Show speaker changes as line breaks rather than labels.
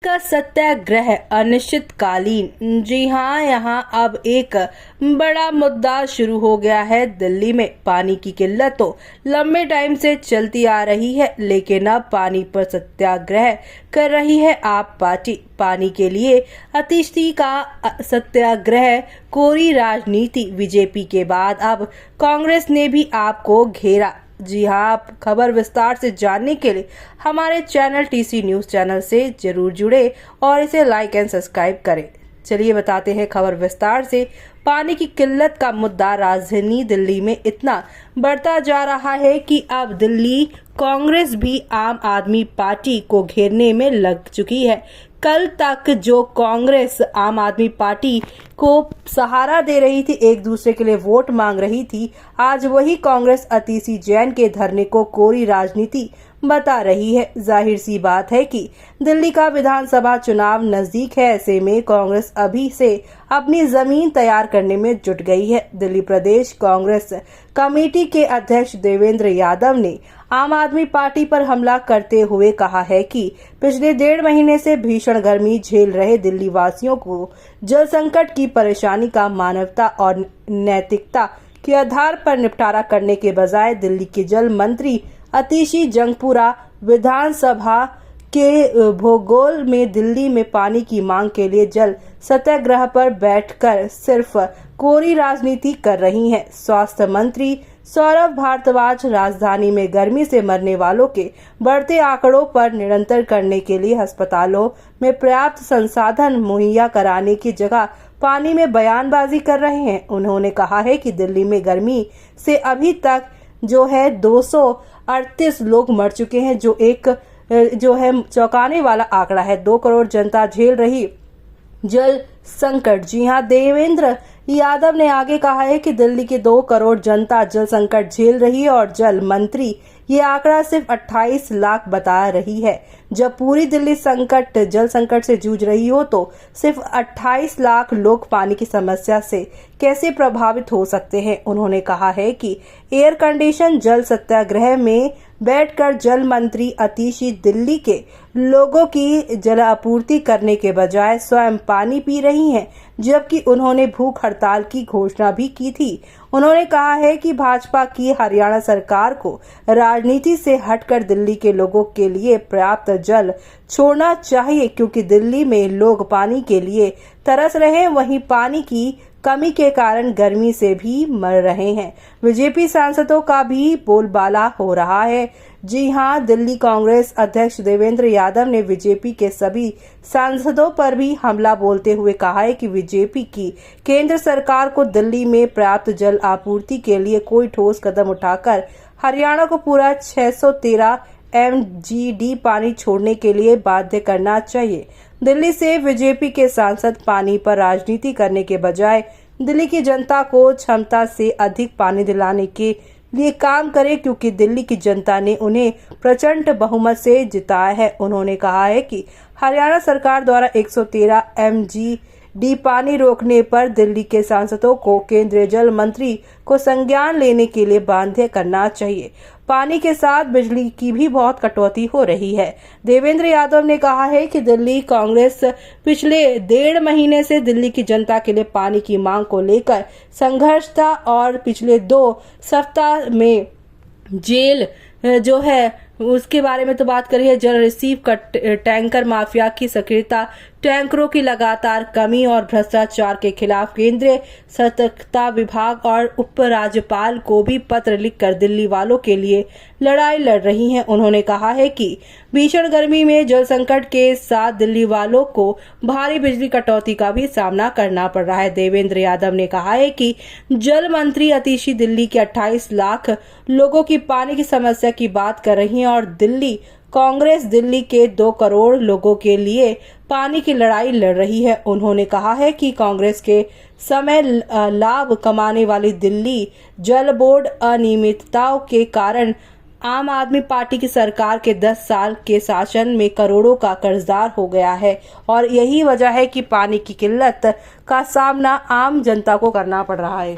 का सत्याग्रह अनिश्चितकालीन। जी हाँ, यहाँ अब एक बड़ा मुद्दा शुरू हो गया है। दिल्ली में पानी की किल्लत तो लंबे टाइम से चलती आ रही है, लेकिन अब पानी पर सत्याग्रह कर रही है आप पार्टी। पानी के लिए अतिशी का सत्याग्रह, कोरी राजनीति। बीजेपी के बाद अब कांग्रेस ने भी आपको घेरा। जी हाँ, आप खबर विस्तार से जानने के लिए हमारे चैनल टीसी न्यूज चैनल से जरूर जुड़े और इसे लाइक एंड सब्सक्राइब करें। चलिए बताते हैं खबर विस्तार से। पानी की किल्लत का मुद्दा राजधानी दिल्ली में इतना बढ़ता जा रहा है कि अब दिल्ली कांग्रेस भी आम आदमी पार्टी को घेरने में लग चुकी है। कल तक जो कांग्रेस आम आदमी पार्टी को सहारा दे रही थी, एक दूसरे के लिए वोट मांग रही थी, आज वही कांग्रेस अतिशी जैन के धरने को कोरी राजनीति बता रही है। जाहिर सी बात है कि दिल्ली का विधानसभा चुनाव नजदीक है। ऐसे में कांग्रेस अभी से अपनी जमीन तैयार करने में जुट गई है। दिल्ली प्रदेश कांग्रेस कमेटी के अध्यक्ष देवेंद्र यादव ने आम आदमी पार्टी पर हमला करते हुए कहा है कि पिछले 1.5 महीने से भीषण गर्मी झेल रहे दिल्ली वासियों को जल संकट की परेशानी का मानवता और नैतिकता के आधार पर निपटारा करने के बजाय दिल्ली के जल मंत्री अतिशी जंगपुरा विधानसभा के भोगोल में दिल्ली में पानी की मांग के लिए जल सत्याग्रह पर बैठकर सिर्फ कोरी राजनीति कर रही हैं। स्वास्थ्य मंत्री सौरभ भारद्वाज राजधानी में गर्मी से मरने वालों के बढ़ते आंकड़ों पर नियंत्रण करने के लिए अस्पतालों में पर्याप्त संसाधन मुहैया कराने की जगह पानी में बयानबाजी कर रहे हैं। उन्होंने कहा है कि दिल्ली में गर्मी से अभी तक जो है 238 लोग मर चुके हैं, जो है चौंकाने वाला आंकड़ा है। 2 करोड़ जनता झेल रही जल संकट। जी हां, देवेंद्र यादव ने आगे कहा है कि दिल्ली के 2 करोड़ जनता जल संकट झेल रही है और जल मंत्री ये आंकड़ा सिर्फ 28 लाख बता रही है। जब पूरी दिल्ली जल संकट से जूझ रही हो तो सिर्फ 28 लाख लोग पानी की समस्या से कैसे प्रभावित हो सकते हैं। उन्होंने कहा है कि एयर कंडीशन जल सत्याग्रह में बैठकर जल मंत्री अतिशी दिल्ली के लोगों की जल आपूर्ति करने के बजाय स्वयं पानी पी रही हैं, जबकि उन्होंने भूख हड़ताल की घोषणा भी की थी। उन्होंने कहा है कि भाजपा की हरियाणा सरकार को राजनीति से हटकर दिल्ली के लोगों के लिए पर्याप्त जल छोड़ना चाहिए, क्योंकि दिल्ली में लोग पानी के लिए तरस रहे हैं, वहीं पानी की कमी के कारण गर्मी से भी मर रहे हैं। बीजेपी सांसदों का भी बोलबाला हो रहा है। जी हां, दिल्ली कांग्रेस अध्यक्ष देवेंद्र यादव ने बीजेपी के सभी सांसदों पर भी हमला बोलते हुए कहा है कि बीजेपी की केंद्र सरकार को दिल्ली में पर्याप्त जल आपूर्ति के लिए कोई ठोस कदम उठाकर हरियाणा को पूरा 613 MGD पानी छोड़ने के लिए बाध्य करना चाहिए। दिल्ली से बीजेपी के सांसद पानी पर राजनीति करने के बजाय दिल्ली की जनता को क्षमता से अधिक पानी दिलाने के लिए काम करें, क्योंकि दिल्ली की जनता ने उन्हें प्रचंड बहुमत से जिताया है। उन्होंने कहा है कि हरियाणा सरकार द्वारा 113 MGD पानी रोकने पर दिल्ली के सांसदों को केंद्रीय जल मंत्री को संज्ञान लेने के लिए बाध्य करना चाहिए। पानी के साथ बिजली की भी बहुत कटौती हो रही है। देवेंद्र यादव ने कहा है कि दिल्ली कांग्रेस पिछले 1.5 महीने से दिल्ली की जनता के लिए पानी की मांग को लेकर संघर्ष था और पिछले 2 सप्ताह में जेल जो है उसके बारे में तो बात करी है। जल रिसीव का टैंकर माफिया की सक्रियता, टैंकरों की लगातार कमी और भ्रष्टाचार के खिलाफ केंद्रीय सतर्कता विभाग और उपराज्यपाल को भी पत्र लिखकर दिल्ली वालों के लिए लड़ाई लड़ रही हैं। उन्होंने कहा है कि भीषण गर्मी में जल संकट के साथ दिल्ली वालों को भारी बिजली कटौती का भी सामना करना पड़ रहा है। देवेंद्र यादव ने कहा है कि जल मंत्री अतिशी दिल्ली के 28 लाख लोगों की पानी की समस्या की बात कर रही हैं और दिल्ली कांग्रेस दिल्ली के 2 करोड़ लोगों के लिए पानी की लड़ाई लड़ रही है। उन्होंने कहा है कि कांग्रेस के समय लाभ कमाने वाली दिल्ली जल बोर्ड अनियमितताओं के कारण आम आदमी पार्टी की सरकार के 10 साल के शासन में करोड़ों का कर्जदार हो गया है और यही वजह है कि पानी की किल्लत का सामना आम जनता को करना पड़ रहा है।